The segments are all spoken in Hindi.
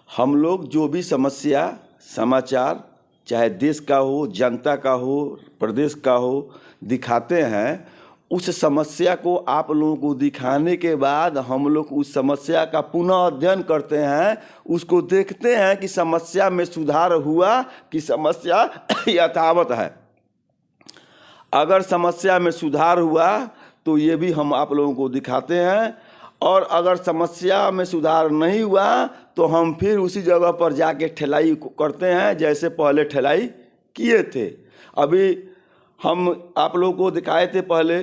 हम लोग जो भी समस्या समाचार चाहे देश का हो, जनता का हो, प्रदेश का हो, दिखाते हैं, उस समस्या को आप लोगों को दिखाने के बाद हम लोग उस समस्या का पुनः अध्ययन करते हैं, उसको देखते हैं कि समस्या में सुधार हुआ कि समस्या यथावत है। अगर समस्या में सुधार हुआ तो ये भी हम आप लोगों को दिखाते हैं, और अगर समस्या में सुधार नहीं हुआ तो हम फिर उसी जगह पर जाके ठेलाई करते हैं जैसे पहले ठेलाई किए थे। अभी हम आप लोगों को दिखाए थे पहले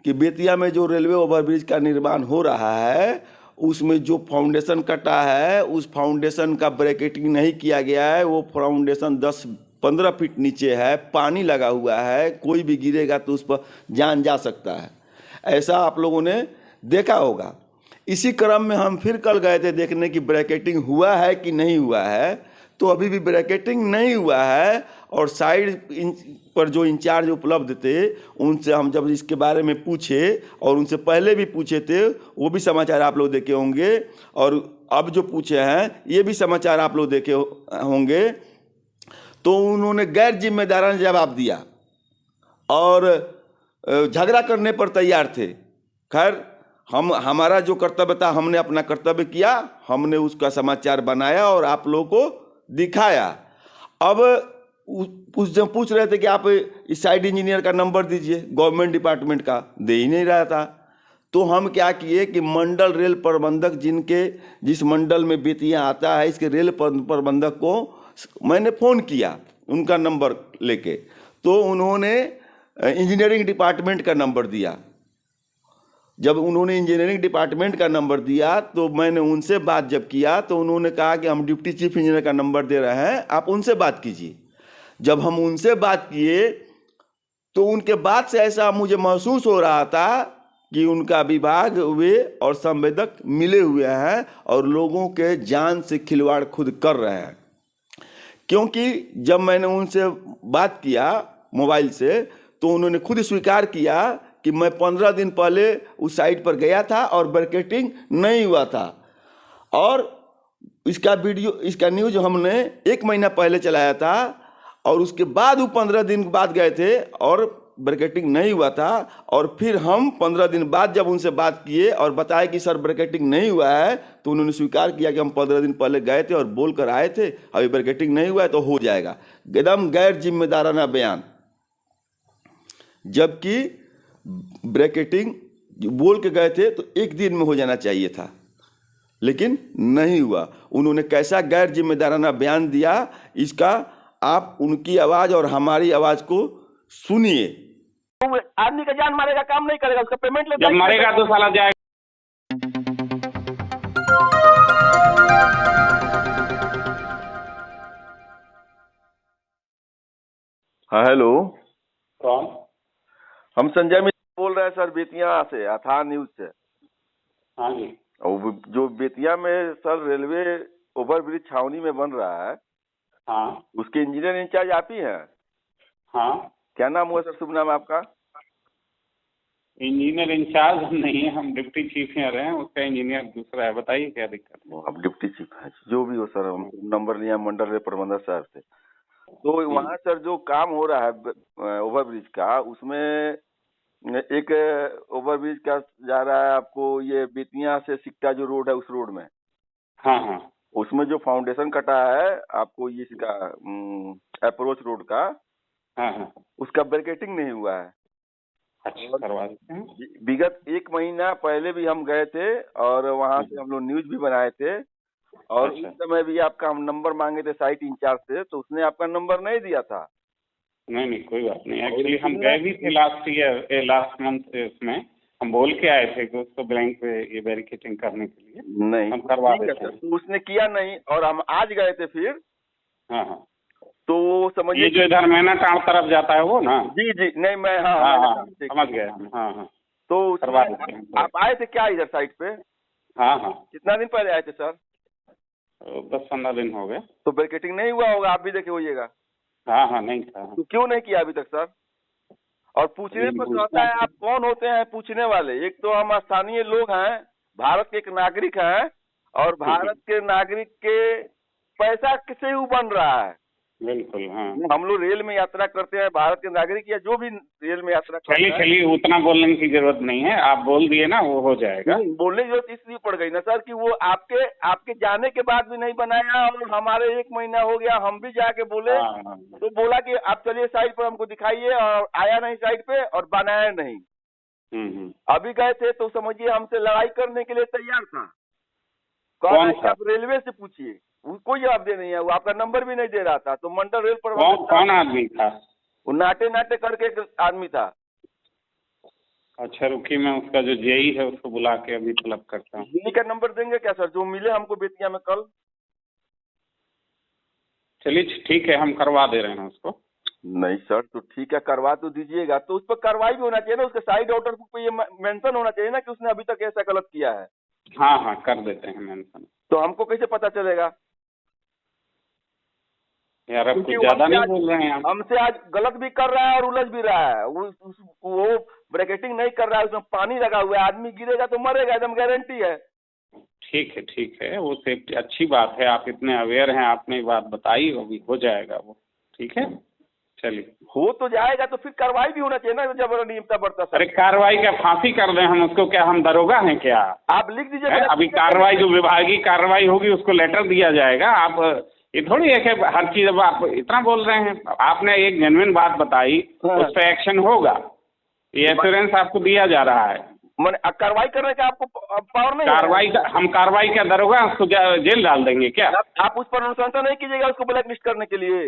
कि बेतिया में जो रेलवे ओवरब्रिज का निर्माण हो रहा है, उसमें जो फाउंडेशन कटा है उस फाउंडेशन का ब्रैकेटिंग नहीं किया गया है। वो फाउंडेशन 10-15 फीट नीचे है, पानी लगा हुआ है, कोई भी गिरेगा तो उस पर जान जा सकता है। ऐसा आप लोगों ने देखा होगा। इसी क्रम में हम फिर कल गए थे देखने की ब्रैकेटिंग हुआ है कि नहीं हुआ है, तो अभी भी ब्रैकेटिंग नहीं हुआ है। और साइड पर जो इंचार्ज उपलब्ध थे उनसे हम जब इसके बारे में पूछे, और उनसे पहले भी पूछे थे, वो भी समाचार आप लोग देखे होंगे, और अब जो पूछे हैं ये भी समाचार आप लोग देखे होंगे, तो उन्होंने गैर जिम्मेदाराना जवाब दिया और झगड़ा करने पर तैयार थे। खैर, हमारा जो कर्तव्य था हमने अपना कर्तव्य किया, हमने उसका समाचार बनाया और आप लोगों को दिखाया। अब पूछ रहे थे कि आप इस साइड इंजीनियर का नंबर दीजिए, गवर्नमेंट डिपार्टमेंट का दे ही नहीं रहा था। तो हम क्या किए कि मंडल रेल प्रबंधक जिस मंडल में बेतिया आता है, इसके रेल प्रबंधक को मैंने फ़ोन किया उनका नंबर लेके, तो उन्होंने इंजीनियरिंग डिपार्टमेंट का नंबर दिया। जब उन्होंने इंजीनियरिंग डिपार्टमेंट का नंबर दिया तो मैंने उनसे बात जब किया तो उन्होंने कहा कि हम डिप्टी चीफ इंजीनियर का नंबर दे रहे हैं, आप उनसे बात कीजिए। जब हम उनसे बात किए तो उनके बात से ऐसा मुझे महसूस हो रहा था कि उनका विभाग वे और संवेदक मिले हुए हैं और लोगों के जान से खिलवाड़ खुद कर रहे हैं। क्योंकि जब मैंने उनसे बात किया मोबाइल से तो उन्होंने खुद स्वीकार किया कि मैं 15 दिन पहले उस साइट पर गया था और ब्रैकेटिंग नहीं हुआ था, और इसका न्यूज़ हमने 1 महीना पहले चलाया था, और उसके बाद वो 15 दिन बाद गए थे और ब्रैकेटिंग नहीं हुआ था। और फिर हम 15 दिन बाद जब उनसे बात किए और बताया कि सर ब्रैकेटिंग नहीं हुआ है, तो उन्होंने स्वीकार किया कि हम 15 दिन पहले गए थे और बोल कर आए थे, अभी ब्रैकेटिंग नहीं हुआ है तो हो जाएगा। एकदम गैर जिम्मेदाराना बयान। जबकि ब्रैकेटिंग बोल के गए थे तो 1 दिन में हो जाना चाहिए था, लेकिन नहीं हुआ। उन्होंने कैसा गैर जिम्मेदाराना बयान दिया, इसका आप उनकी आवाज़ और हमारी आवाज़ को सुनिए। आदमी का जान मारेगा, काम नहीं करेगा, उसका पेमेंट लेगा, जब मरेगा तो साला जाएगा। हाँ, हेलो, कौन? हम संजय मिश्र बोल रहे हैं सर, बेतिया से, अथाह न्यूज से। हाँ जी। और जो बेतिया में सर रेलवे ओवरब्रिज छावनी में बन रहा है, हाँ उसके इंजीनियर इंचार्ज आप ही हैं? हाँ। क्या नाम हुआ सर, शुभ नाम आपका? इंजीनियर इंचार्ज हम नहीं है, हम डिप्टी चीफ इंजीनियर हैं, उसका इंजीनियर दूसरा है। बताइए क्या दिक्कत है? आप डिप्टी चीफ हैं, जो भी हो सर, हम नंबर लिया मंडल रेल प्रबंधक साहब से। तो वहाँ सर जो काम हो रहा है ओवरब्रिज का, उसमें एक ओवरब्रिज का जा रहा है आपको, ये बेतिया से सिकटा जो रोड है उस रोड में, हाँ हाँ, उसमें जो फाउंडेशन कटा है आपको ये इसका अप्रोच रोड का, हाँ हाँ। उसका ब्रैकेटिंग नहीं हुआ है। अच्छा, करवा देते हैं। विगत 1 महीना पहले भी हम गए थे और वहाँ से हम लोग न्यूज भी बनाए थे, और अच्छा। उस समय भी आपका हम नंबर मांगे थे साइट इंचार्ज से, तो उसने आपका नंबर नहीं दिया था। नहीं नहीं, कोई बात नहीं। एक्चुअली हम गए भी थे लास्ट मंथ, उसमें हम बोल के आए थे कि उसको बैंक पे ये बैरिकेटिंग करने के लिए नहीं, हम करवा ठीक है देते सर, हैं। तो उसने किया नहीं, और हम आज गए थे फिर, हाँ हाँ। तो समझिए ये जो इधर मैना टाँड़ तरफ जाता है वो ना? जी जी, नहीं मैं हाँ हाँ मैंने हाँ, ठीक समझ गए हम। हाँ हाँ, तो करवा उसमें देते हैं। आप आए थे क्या इधर साइट पे? हाँ हाँ, कितना दिन पहले आए थे सर? 10-15 दिन हो गए। तो ब्रैकेटिंग नहीं हुआ होगा, आप भी देखे होइएगा। हाँ हाँ, नहीं था। तो क्यों नहीं किया अभी तक सर? और पूछने पर तो आता है, आप कौन होते हैं पूछने वाले? एक तो हम स्थानीय लोग हैं, भारत के एक नागरिक हैं, और भारत के नागरिक के पैसा किसे ही बन रहा है। बिल्कुल, हाँ। हम लोग रेल में यात्रा करते हैं, भारत के नागरिक या जो भी रेल में यात्रा करते हैं। चलिए उतना बोलने की जरूरत नहीं है, आप बोल दिए ना, वो हो जाएगा। बोलने की जरूरत इसलिए पड़ गई ना सर कि वो आपके जाने के बाद भी नहीं बनाया, और हमारे 1 महीना हो गया, हम भी जाके बोले हाँ। तो बोला कि आप चलिए साइट पर हमको दिखाइए, और आया नहीं साइट पे और बनाया नहीं। अभी गए थे तो समझिए हमसे लड़ाई करने के लिए तैयार था। कौन सा? आप रेलवे से पूछिए, कोई जवाब दे नहीं है, वो आपका नंबर भी नहीं दे रहा था। तो मंडल रेल प्रबंधक कौन आदमी था? वो नाटे करके एक आदमी था। अच्छा रुकिए, मैं उसका जो जेई है उसको बुला के अभी तलब करता हूँ। जेई का नंबर देंगे क्या सर, जो मिले हमको बेतिया में कल? चलिए ठीक है, हम करवा दे रहे हैं उसको। नहीं सर, तो ठीक है, करवा तो दीजिएगा, तो उस पर कार्रवाई भी होना चाहिए ना, उसके साइड ऑर्डर पे ये मेंशन होना चाहिए ना कि उसने अभी तक ऐसा गलत किया है। हाँ, कर देते हैं मेंशन। तो हमको कैसे पता चलेगा? यार अब कुछ ज्यादा नहीं बोल रहे हैं आप। हमसे आज गलत भी कर रहा है और उलझ भी रहा है। वो ब्रैकेटिंग नहीं कर रहा है, उसमें पानी लगा हुआ है, आदमी गिरेगा तो मरेगा, एकदम गारंटी है। ठीक है, वो सेफ्टी अच्छी बात है, आप इतने अवेयर हैं, आपने बात बताई, अभी हो जाएगा वो। ठीक है, चलिए। हो तो जाएगा, तो फिर कार्रवाई भी होना चाहिए ना, जब नियमता बढ़ता। अरे कार्रवाई क्या, फांसी कर दें हम उसको? क्या हम दरोगा हैं क्या? आप लिख दीजिए। अभी कार्रवाई जो विभागीय कार्रवाई होगी उसको लेटर दिया जाएगा। आप ये थोड़ी है कि हर चीज अब आप इतना बोल रहे हैं। आपने एक जेन्युइन बात बताई, उस पर एक्शन होगा, ये एश्योरेंस आपको दिया जा रहा है। मैंने कार्रवाई करने का आपको पावर नहीं? हम कार्रवाई क्या दरोगा, उसको जेल डाल देंगे क्या? आप उस पर अनुशंसा नहीं कीजिएगा उसको ब्लैक लिस्ट करने के लिए?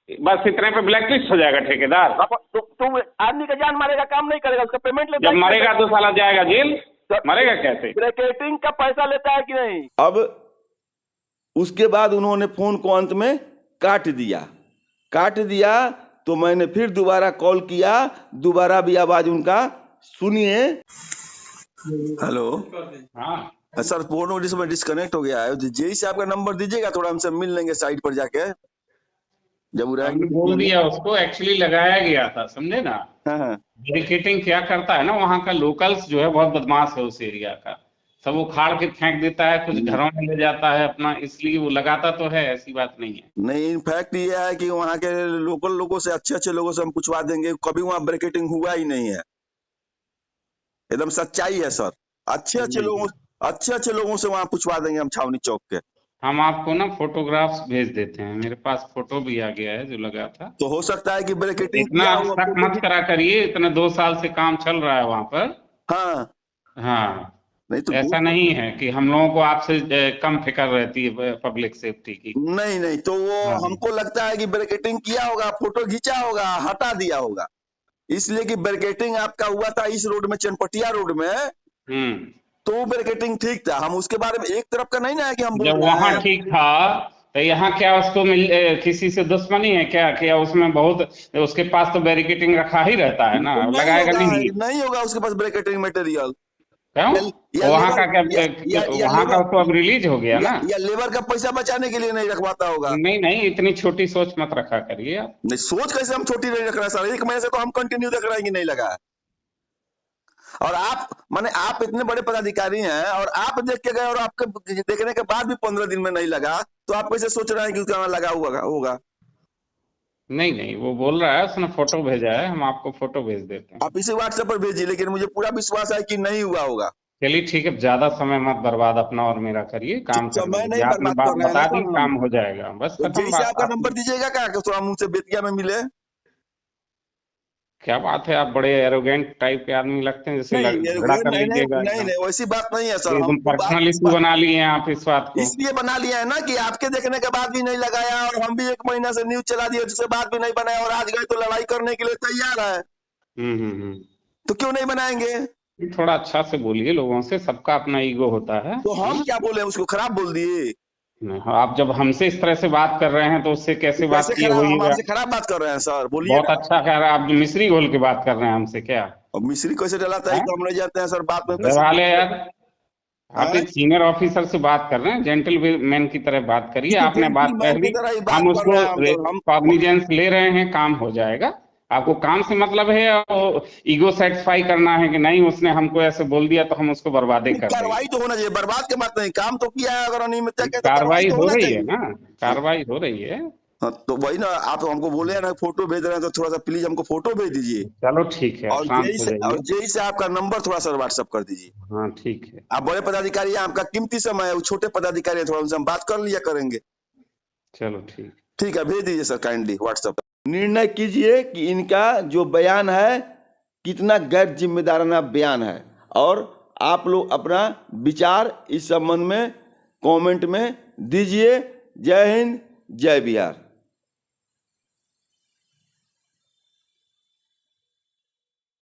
बस इतने पे ब्लैक लिस्ट हो जाएगा ठेकेदार? तो आदमी का जान मारेगा, काम नहीं करेगा, उसका पेमेंट लेता जब मरेगा तो साला जाएगा जेल, मरेगा कैसे? ब्रैकेटिंग का पैसा लेता है कि नहीं? अब उसके बाद उन्होंने फोन को अंत में काट दिया। तो मैंने फिर दोबारा कॉल किया, दोबारा भी आवाज उनका सुनिए। हेलो, हाँ सर, फोन में डिस्कनेक्ट हो गया है। जेई से आपका नंबर दीजिएगा, थोड़ा हमसे मिल लेंगे साइट पर जाके। जब बोल दिया उसको, एक्चुअली लगाया गया था, समझे ना। हाँ। बैरिकेटिंग क्या करता है ना, वहाँ का लोकल्स जो है बहुत बदमाश है उस एरिया का, सब उखाड़ के फेंक देता है, कुछ घरों में ले जाता है अपना, इसलिए वो लगाता तो है, ऐसी बात नहीं है। नहीं, इनफैक्ट ये है कि वहाँ के लोकल लोगों से, अच्छे लोगों से हम पूछवा देंगे, कभी वहाँ ब्रैकेटिंग हुआ ही नहीं है। एकदम सच्चाई है सर। अच्छे लोगों से वहाँ पूछवा देंगे हम, छावनी चौक के। हम आपको ना फोटोग्राफ्स भेज देते हैं, मेरे पास फोटो भी आ गया है जो लगा था। तो हो सकता है कि ब्रैकेटिंग इतना शक मत करा करिए, इतने 2 साल से काम चल रहा है वहाँ पर। हाँ, नहीं तो ऐसा नहीं है कि हम लोगों को आपसे कम फिक्र रहती है पब्लिक सेफ्टी की। नहीं, तो वो हमको लगता है कि ब्रैकेटिंग किया होगा, फोटो खींचा होगा, हटा दिया होगा, इसलिए कि ब्रैकेटिंग आपका हुआ था इस रोड में, चनपटिया रोड में। तो ब्रैकेटिंग ठीक था, हम उसके बारे में एक तरफ का नहीं ना है कि हम जब वहाँ ठीक था, तो यहाँ क्या उसको किसी से दुश्मनी है क्या उसमें बहुत, उसके पास तो बैरिकेटिंग रखा ही रहता है ना, लगाएगा नहीं होगा उसके पास ब्रैकेटिंग मटेरियल। क्यों? वहाँ का क्या, वहाँ का तो अब रिलीज हो गया ना, या लेबर का पैसा बचाने के लिए नहीं रखवाता होगा? नहीं, इतनी छोटी सोच मत रखा करिए आप। नहीं, सोच कैसे हम छोटी नहीं रख रहे सर, 1 महीने से तो हम कंटिन्यू देख रहे हैं कि नहीं लगा है। और आप इतने बड़े पदाधिकारी हैं, और आप देख के गए, और आपके देखने के बाद भी 15 दिन में नहीं लगा, तो आप कैसे सोच रहे हैं कि उसका लगा होगा? नहीं, वो बोल रहा है, उसने फोटो भेजा है, हम आपको फोटो भेज देते हैं। आप इसी व्हाट्सएप पर भेजिए, लेकिन मुझे पूरा विश्वास है कि नहीं हुआ होगा। चलिए ठीक है, ज्यादा समय मत बर्बाद अपना और मेरा करिए, काम करने आपने बात बता दी, काम हो जाएगा, बस खत्म बात। आपका नंबर दीजिएगा क्या, तो हम उनसे बेतिया में मिले? क्या बात है, आप बड़े एरोगेंट टाइप के आदमी लगते हैं, जैसे झगड़ा कर लीजिएगा। नहीं, वैसी बात नहीं है सर, हम पर्सनल इशू बना लिए हैं आप इस बात को। इसलिए बना लिया है ना कि आपके देखने के बाद भी नहीं लगाया, और हम भी 1 महीना से न्यूज चला दिया, जिसके बाद भी नहीं बनाया, और आज गए तो लड़ाई करने के लिए तैयार है। तो क्यों नहीं बनाएंगे? थोड़ा अच्छा से बोलिए लोगों से, सबका अपना ईगो होता है। तो हम क्या बोले, उसको खराब बोल दिए? आप जब हमसे इस तरह से बात कर रहे हैं तो उससे कैसे बात किए हुई? हम आपसे खराब बात कर रहे हैं सर, बोलिए। बहुत अच्छा कह रहे हैं आप, मिश्री घोल के बात कर रहे हैं हमसे क्या? अब मिश्री कैसे डलाता है तो हम नहीं जानते हैं सर, बात में यार। आप एक सीनियर ऑफिसर से बात कर रहे हैं, जेंटलमैन की तरह बात करिए। आपने बात कर ली, हम उसको कॉग्निजेंस ले रहे हैं, काम हो जाएगा। आपको काम से मतलब है, और ईगो सेटिस्फाई करना है कि नहीं उसने हमको ऐसे बोल दिया तो हम उसको बर्बादी कर देंगे। कार्रवाई तो होना चाहिए, बर्बाद के बात नहीं, काम तो किया है, अगर अनियमितता कार्रवाई हो रही है ना। कार्रवाई हो रही है। हाँ, तो वही ना, आप हमको बोले हैं ना फोटो भेज रहे हैं, तो थोड़ा सा प्लीज हमको फोटो भेज दीजिए। चलो ठीक है, और शांत जेई हो से जाइए। आपका नंबर थोड़ा सा व्हाट्सअप कर दीजिए। हाँ ठीक है। आप बड़े पदाधिकारी हैं, आपका कीमती समय है, वो छोटे पदाधिकारी हैं, थोड़ा उनसे हम बात कर लिया करेंगे। चलो ठीक। ठीक है, भेज दीजिए सर काइंडली व्हाट्सएप। निर्णय कीजिए कि इनका जो बयान है कितना गैर जिम्मेदाराना बयान है, और आप लोग अपना विचार इस संबंध में कमेंट में दीजिए। जय हिंद, जय बिहार।